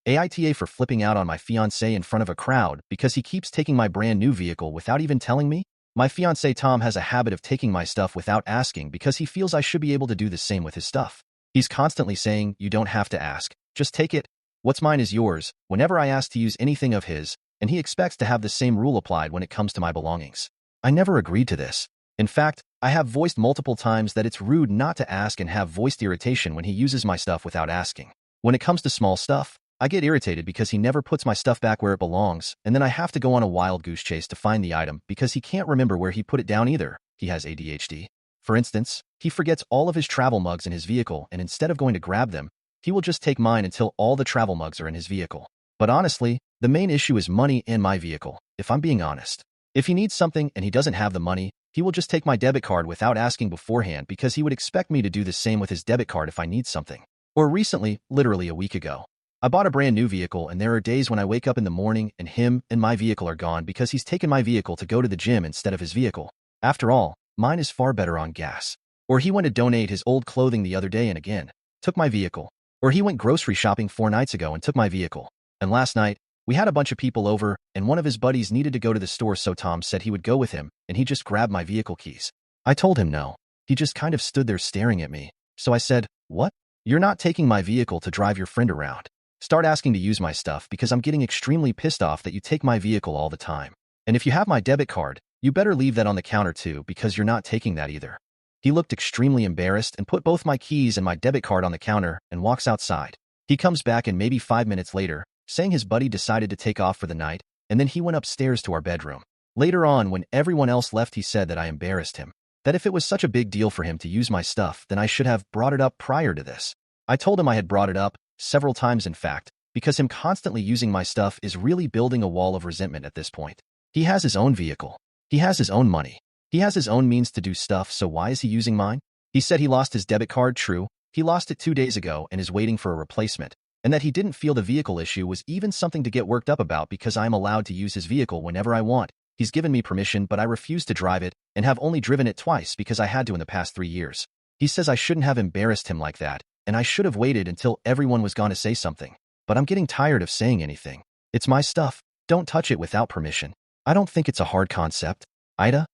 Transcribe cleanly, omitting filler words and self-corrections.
AITA for flipping out on my fiancé in front of a crowd because he keeps taking my brand new vehicle without even telling me. My fiancé Tom has a habit of taking my stuff without asking because he feels I should be able to do the same with his stuff. He's constantly saying, "You don't have to ask. Just take it. What's mine is yours," whenever I ask to use anything of his, and he expects to have the same rule applied when it comes to my belongings. I never agreed to this. In fact, I have voiced multiple times that it's rude not to ask and have voiced irritation when he uses my stuff without asking. When it comes to small stuff, I get irritated because he never puts my stuff back where it belongs, and then I have to go on a wild goose chase to find the item because he can't remember where he put it down either. He has ADHD. For instance, he forgets all of his travel mugs in his vehicle, and instead of going to grab them, he will just take mine until all the travel mugs are in his vehicle. But honestly, the main issue is money in my vehicle, if I'm being honest. If he needs something and he doesn't have the money, he will just take my debit card without asking beforehand because he would expect me to do the same with his debit card if I need something. Or recently, literally a week ago, I bought a brand new vehicle, and there are days when I wake up in the morning and him and my vehicle are gone because he's taken my vehicle to go to the gym instead of his vehicle. After all, mine is far better on gas. Or he went to donate his old clothing the other day and again took my vehicle. Or he went grocery shopping 4 nights ago and took my vehicle. And last night, we had a bunch of people over, and one of his buddies needed to go to the store, so Tom said he would go with him, and he just grabbed my vehicle keys. I told him no. He just kind of stood there staring at me. So I said, "What? You're not taking my vehicle to drive your friend around. Start asking to use my stuff because I'm getting extremely pissed off that you take my vehicle all the time. And if you have my debit card, you better leave that on the counter too because you're not taking that either." He looked extremely embarrassed and put both my keys and my debit card on the counter and walks outside. He comes back and maybe 5 minutes later, saying his buddy decided to take off for the night, and then he went upstairs to our bedroom. Later on, when everyone else left, he said that I embarrassed him, that if it was such a big deal for him to use my stuff, then I should have brought it up prior to this. I told him I had brought it up, several times in fact, because him constantly using my stuff is really building a wall of resentment at this point. He has his own vehicle. He has his own money. He has his own means to do stuff, so why is he using mine? He said he lost his debit card, true. He lost it 2 days ago and is waiting for a replacement, and that he didn't feel the vehicle issue was even something to get worked up about because I'm allowed to use his vehicle whenever I want. He's given me permission, but I refuse to drive it and have only driven it twice because I had to in the past 3 years. He says I shouldn't have embarrassed him like that, and I should have waited until everyone was gone to say something. But I'm getting tired of saying anything. It's my stuff. Don't touch it without permission. I don't think it's a hard concept. AITA?